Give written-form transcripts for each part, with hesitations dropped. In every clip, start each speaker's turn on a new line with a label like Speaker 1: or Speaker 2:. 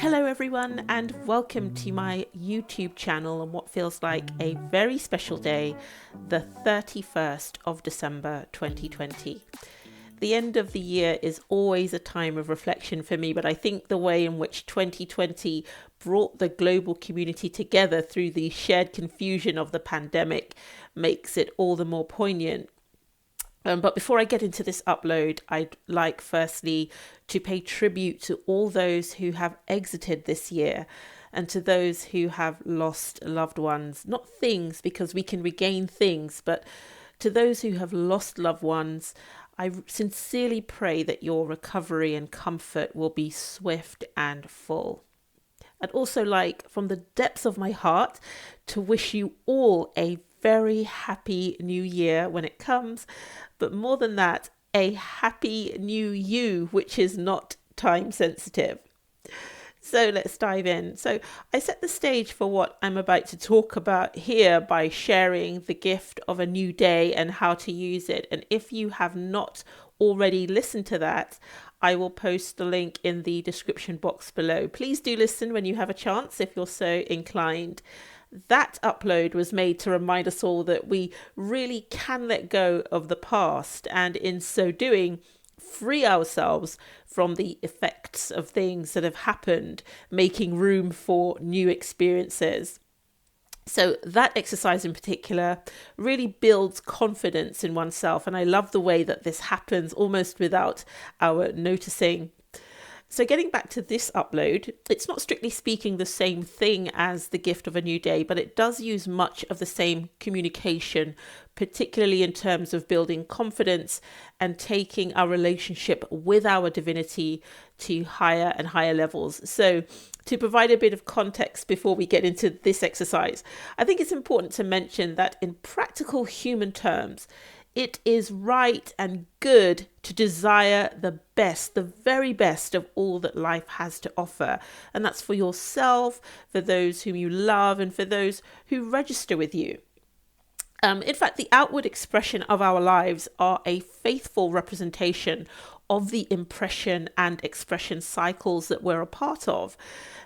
Speaker 1: Hello everyone and welcome to my YouTube channel on what feels like a very special day, the 31st of December 2020. The end of the year is always a time of reflection for me, but I think the way in which 2020 brought the global community together through the shared confusion of the pandemic makes it all the more poignant. But before I get into this upload, I'd like firstly to pay tribute to all those who have exited this year and to those who have lost loved ones, not things because we can regain things, but to those who have lost loved ones. I sincerely pray that your recovery and comfort will be swift and full. I'd also like, from the depths of my heart, to wish you all a very happy new year when it comes, but more than that, a happy new you, which is not time sensitive. So let's dive in. So I set the stage for what I'm about to talk about here by sharing the gift of a new day and how to use it. And if you have not already listened to that, I will post the link in the description box below. Please do listen when you have a chance if you're so inclined. That upload was made to remind us all that we really can let go of the past and in so doing, free ourselves from the effects of things that have happened, making room for new experiences. So that exercise in particular really builds confidence in oneself. And I love the way that this happens almost without our noticing. So getting back to this upload, it's not strictly speaking the same thing as the gift of a new day, but it does use much of the same communication, particularly in terms of building confidence and taking our relationship with our divinity to higher and higher levels. So to provide a bit of context before we get into this exercise, I think it's important to mention that in practical human terms, it is right and good to desire the best, the very best of all that life has to offer. And that's for yourself, for those whom you love, and for those who register with you. In fact, the outward expression of our lives are a faithful representation of the impression and expression cycles that we're a part of.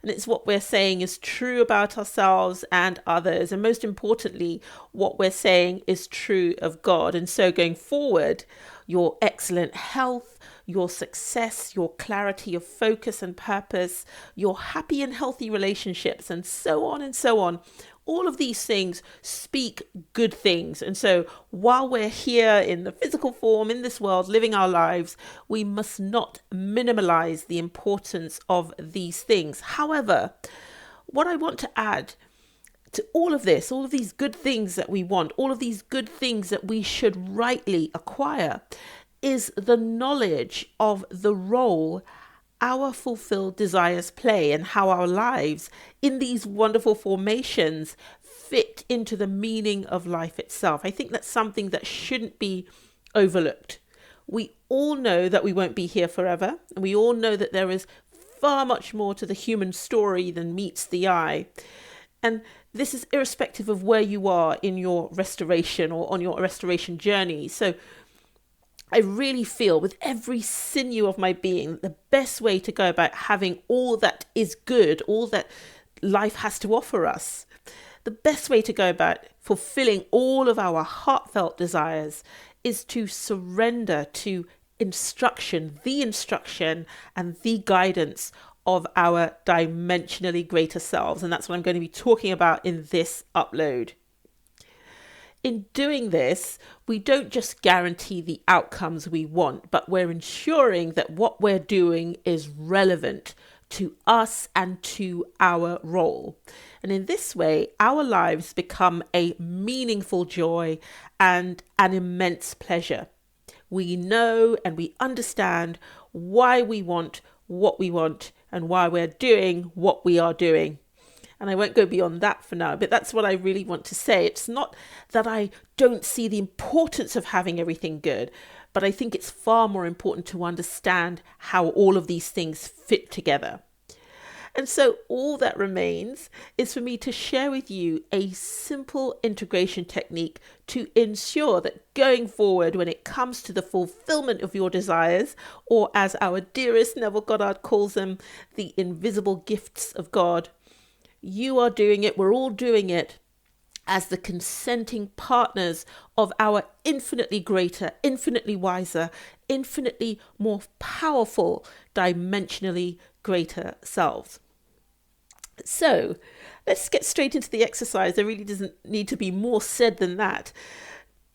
Speaker 1: And it's what we're saying is true about ourselves and others. And most importantly, what we're saying is true of God. And so going forward, your excellent health, your success, your clarity of focus and purpose, your happy and healthy relationships, and so on and so on. All of these things speak good things. And so while we're here in the physical form in this world, living our lives, we must not minimalize the importance of these things. However, what I want to add to all of this, all of these good things that we want, all of these good things that we should rightly acquire, is the knowledge of the role our fulfilled desires play and how our lives in these wonderful formations fit into the meaning of life itself. I think that's something that shouldn't be overlooked. We all know that we won't be here forever, and we all know that there is far much more to the human story than meets the eye. And this is irrespective of where you are in your restoration or on your restoration journey. So I really feel with every sinew of my being that the best way to go about having all that is good, all that life has to offer us, the best way to go about fulfilling all of our heartfelt desires is to surrender to instruction and the guidance of our dimensionally greater selves. And that's what I'm going to be talking about in this upload. In doing this, we don't just guarantee the outcomes we want, but we're ensuring that what we're doing is relevant to us and to our role. And in this way, our lives become a meaningful joy and an immense pleasure. We know and we understand why we want what we want and why we're doing what we are doing. And I won't go beyond that for now, but that's what I really want to say. It's not that I don't see the importance of having everything good, but I think it's far more important to understand how all of these things fit together. And so all that remains is for me to share with you a simple integration technique to ensure that going forward, when it comes to the fulfillment of your desires, or as our dearest Neville Goddard calls them, the invisible gifts of God, you are doing it, we're all doing it as the consenting partners of our infinitely greater, infinitely wiser, infinitely more powerful, dimensionally greater selves. So let's get straight into the exercise. There really doesn't need to be more said than that.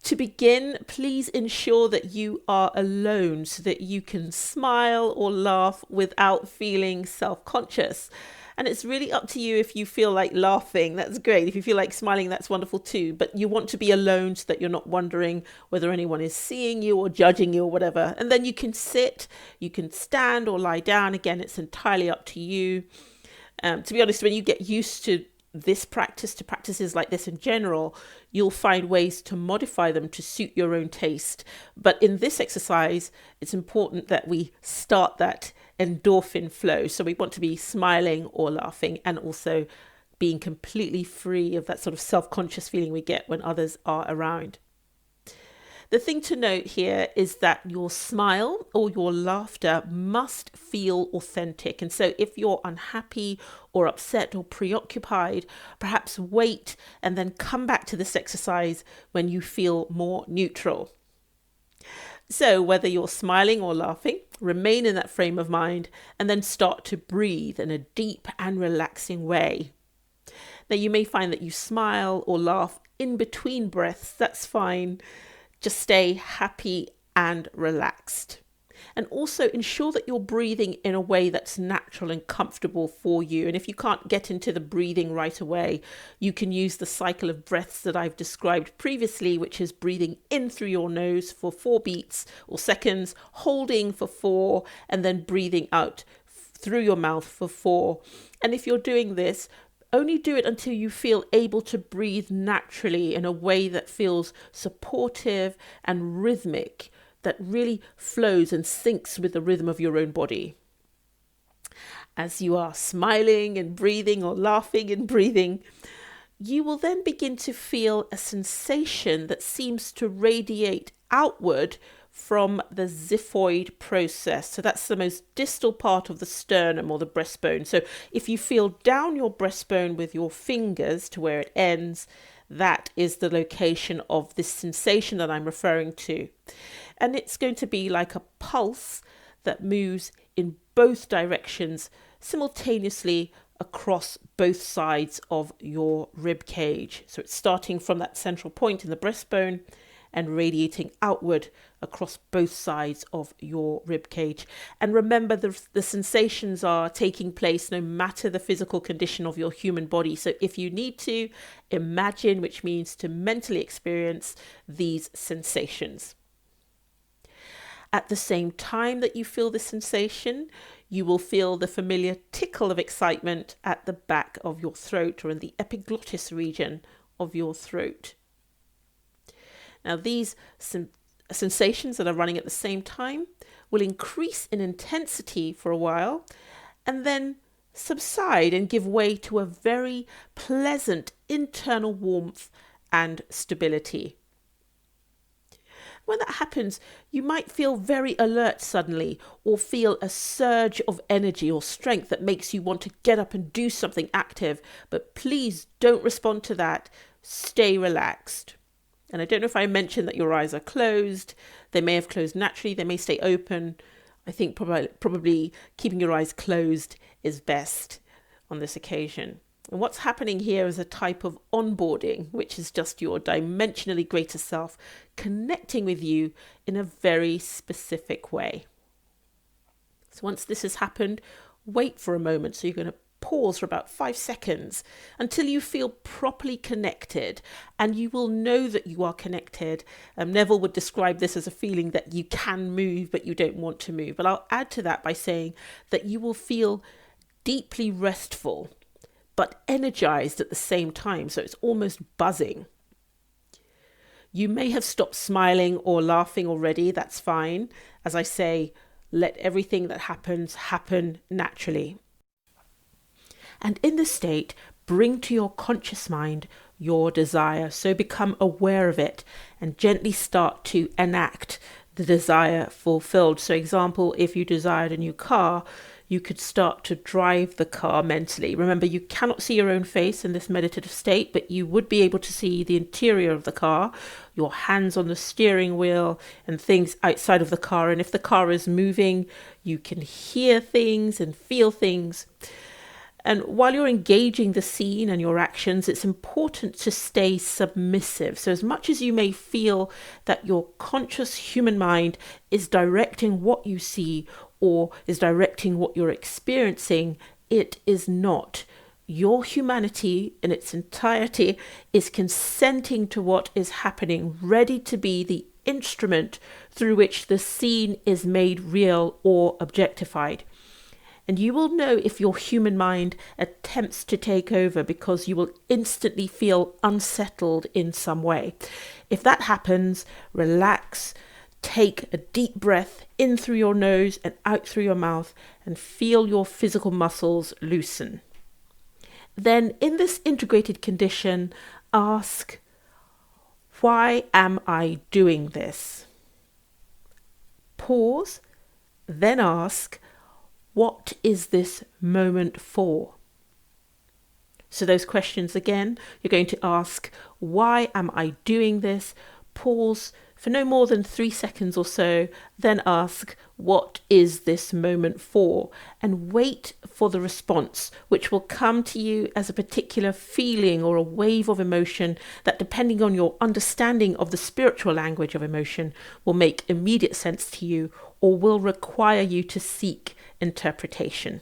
Speaker 1: To begin, please ensure that you are alone so that you can smile or laugh without feeling self-conscious. And it's really up to you. If you feel like laughing, that's great. If you feel like smiling, that's wonderful too. But you want to be alone so that you're not wondering whether anyone is seeing you or judging you or whatever. And then you can sit, you can stand or lie down. Again, it's entirely up to you. To be honest, when you get used to this practice, to practices like this in general, you'll find ways to modify them to suit your own taste. But in this exercise, it's important that we start that endorphin flow. So we want to be smiling or laughing, and also being completely free of that sort of self-conscious feeling we get when others are around. The thing to note here is that your smile or your laughter must feel authentic. And so if you're unhappy or upset or preoccupied, perhaps wait and then come back to this exercise when you feel more neutral. So whether you're smiling or laughing, remain in that frame of mind and then start to breathe in a deep and relaxing way. Now you may find that you smile or laugh in between breaths. That's fine. Just stay happy and relaxed. And also ensure that you're breathing in a way that's natural and comfortable for you. And if you can't get into the breathing right away, you can use the cycle of breaths that I've described previously, which is breathing in through your nose for 4 beats or seconds, holding for 4, and then breathing out through your mouth for 4. And if you're doing this, only do it until you feel able to breathe naturally in a way that feels supportive and rhythmic, that really flows and syncs with the rhythm of your own body. As you are smiling and breathing, or laughing and breathing, you will then begin to feel a sensation that seems to radiate outward from the xiphoid process. So that's the most distal part of the sternum or the breastbone. So if you feel down your breastbone with your fingers to where it ends, that is the location of this sensation that I'm referring to. And it's going to be like a pulse that moves in both directions simultaneously across both sides of your rib cage. So it's starting from that central point in the breastbone and radiating outward across both sides of your rib cage. And remember, the sensations are taking place no matter the physical condition of your human body. So if you need to, imagine, which means to mentally experience these sensations. At the same time that you feel this sensation, you will feel the familiar tickle of excitement at the back of your throat, or in the epiglottis region of your throat. Now, these sensations that are running at the same time will increase in intensity for a while and then subside and give way to a very pleasant internal warmth and stability. When that happens, you might feel very alert suddenly, or feel a surge of energy or strength that makes you want to get up and do something active. But please don't respond to that. Stay relaxed. And I don't know if I mentioned that your eyes are closed. They may have closed naturally. They may stay open. I think probably keeping your eyes closed is best on this occasion. And what's happening here is a type of onboarding, which is just your dimensionally greater self connecting with you in a very specific way. So once this has happened, wait for a moment. So you're going to pause for about 5 seconds until you feel properly connected, and you will know that you are connected. Neville would describe this as a feeling that you can move but you don't want to move. But I'll add to that by saying that you will feel deeply restful but energized at the same time. So it's almost buzzing. You may have stopped smiling or laughing already. That's fine. As I say, let everything that happens happen naturally. And in this state, bring to your conscious mind your desire. So become aware of it and gently start to enact the desire fulfilled. So example, if you desired a new car, you could start to drive the car mentally. Remember, you cannot see your own face in this meditative state, but you would be able to see the interior of the car, your hands on the steering wheel and things outside of the car. And if the car is moving, you can hear things and feel things. And while you're engaging the scene and your actions, it's important to stay submissive. So as much as you may feel that your conscious human mind is directing what you see or is directing what you're experiencing, it is not. Your humanity in its entirety is consenting to what is happening, ready to be the instrument through which the scene is made real or objectified. And you will know if your human mind attempts to take over, because you will instantly feel unsettled in some way. If that happens, relax, take a deep breath in through your nose and out through your mouth, and feel your physical muscles loosen. Then in this integrated condition, ask, why am I doing this? Pause, then ask, what is this moment for? So those questions again, you're going to ask, why am I doing this? Pause for no more than 3 seconds or so, then ask, what is this moment for? And wait for the response, which will come to you as a particular feeling or a wave of emotion that, depending on your understanding of the spiritual language of emotion, will make immediate sense to you or will require you to seek interpretation.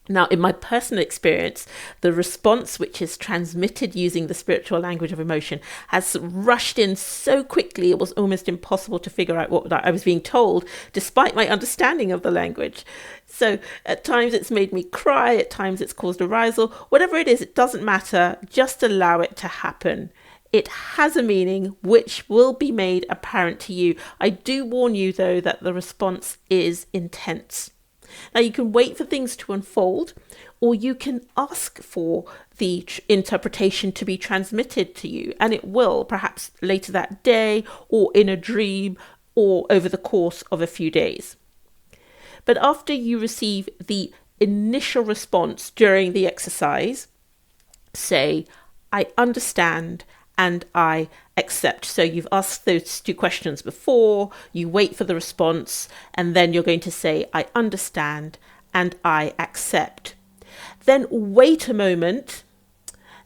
Speaker 1: Now, in my personal experience, the response which is transmitted using the spiritual language of emotion has rushed in so quickly it was almost impossible to figure out what I was being told, despite my understanding of the language. So at times it's made me cry, at times it's caused arousal. Whatever it is, it doesn't matter. Just allow it to happen. It has a meaning which will be made apparent to you. I do warn you, though, that the response is intense. Now, you can wait for things to unfold, or you can ask for the interpretation to be transmitted to you, and it will, perhaps later that day, or in a dream, or over the course of a few days. But after you receive the initial response during the exercise, say, I understand and I accept. So you've asked those 2 questions before, you wait for the response, and then you're going to say, I understand and I accept. Then wait a moment,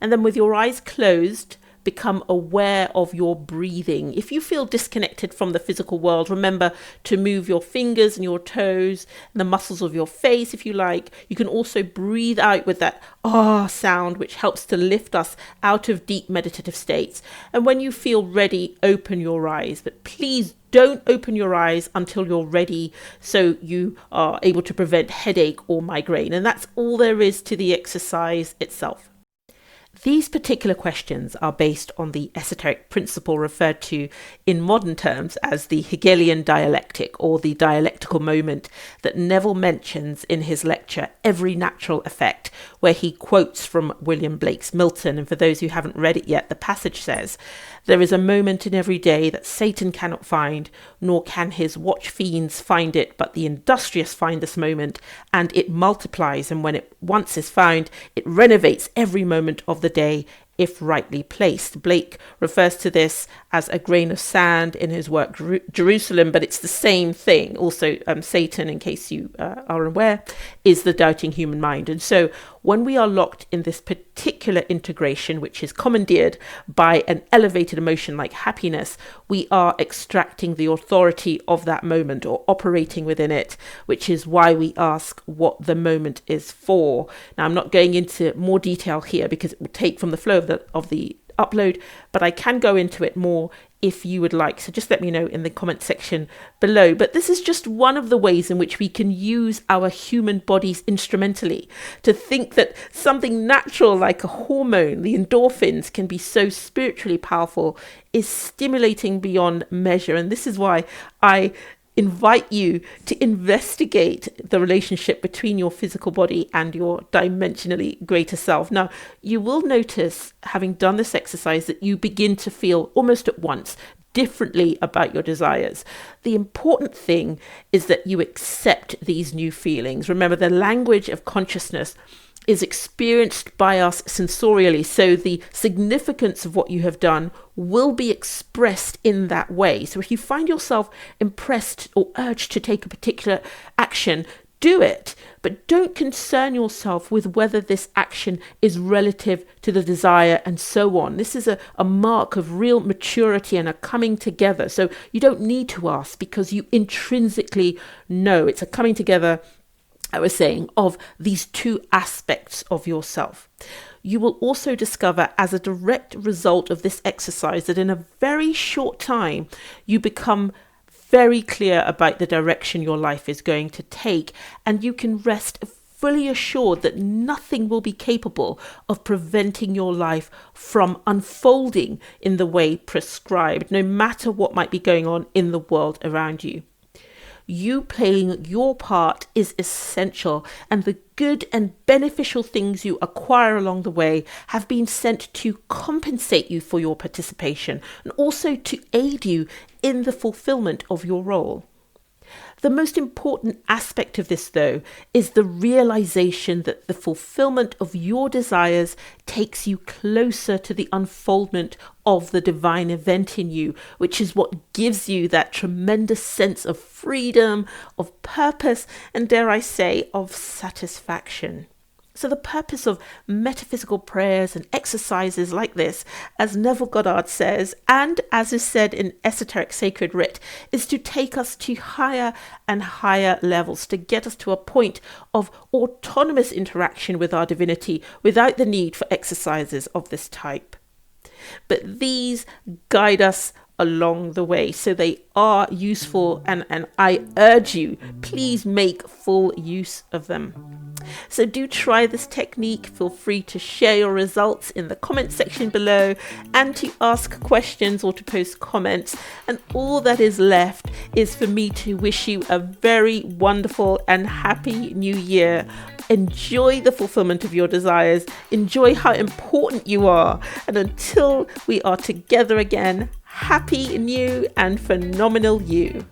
Speaker 1: and then with your eyes closed, become aware of your breathing. If you feel disconnected from the physical world, remember to move your fingers and your toes and the muscles of your face if you like. You can also breathe out with that sound, which helps to lift us out of deep meditative states. And when you feel ready, open your eyes. But please don't open your eyes until you're ready, so you are able to prevent headache or migraine. And that's all there is to the exercise itself. These particular questions are based on the esoteric principle referred to in modern terms as the Hegelian dialectic, or the dialectical moment, that Neville mentions in his lecture Every Natural Effect, where he quotes from William Blake's Milton. And for those who haven't read it yet, the passage says, there is a moment in every day that Satan cannot find, nor can his watch fiends find it, but the industrious find this moment, and it multiplies, and when it once is found, it renovates every moment of the day, if rightly placed. Blake refers to this as a grain of sand in his work Jerusalem, but it's the same thing. Also, Satan, in case you are aware, is the doubting human mind. And so when we are locked in this particular integration, which is commandeered by an elevated emotion like happiness, we are extracting the authority of that moment or operating within it, which is why we ask what the moment is for. Now, I'm not going into more detail here because it will take from the flow of the upload, but I can go into it more if you would like. So just let me know in the comment section below. But this is just one of the ways in which we can use our human bodies instrumentally. To think that something natural like a hormone, the endorphins, can be so spiritually powerful is stimulating beyond measure. And this is why I invite you to investigate the relationship between your physical body and your dimensionally greater self. Now, you will notice, having done this exercise, that you begin to feel almost at once differently about your desires. The important thing is that you accept these new feelings. Remember, the language of consciousness is experienced by us sensorially, so the significance of what you have done will be expressed in that way. So if you find yourself impressed or urged to take a particular action, do it, but don't concern yourself with whether this action is relative to the desire and so on. This is a mark of real maturity and a coming together. So you don't need to ask, because you intrinsically know. It's a coming together, I was saying, of these two aspects of yourself. You will also discover, as a direct result of this exercise, that in a very short time, you become very clear about the direction your life is going to take, and you can rest fully assured that nothing will be capable of preventing your life from unfolding in the way prescribed, no matter what might be going on in the world around you. You playing your part is essential, and the good and beneficial things you acquire along the way have been sent to compensate you for your participation and also to aid you in the fulfillment of your role. The most important aspect of this, though, is the realization that the fulfillment of your desires takes you closer to the unfoldment of the divine event in you, which is what gives you that tremendous sense of freedom, of purpose, and, dare I say, of satisfaction. So the purpose of metaphysical prayers and exercises like this, as Neville Goddard says, and as is said in esoteric sacred writ, is to take us to higher and higher levels, to get us to a point of autonomous interaction with our divinity without the need for exercises of this type. But these guide us along the way, so they are useful, and I urge you, please make full use of them. So do try this technique. Feel free to share your results in the comment section below and to ask questions or to post comments. And all that is left is for me to wish you a very wonderful and happy new year. Enjoy the fulfillment of your desires. Enjoy how important you are. And until we are together again, happy new and phenomenal you.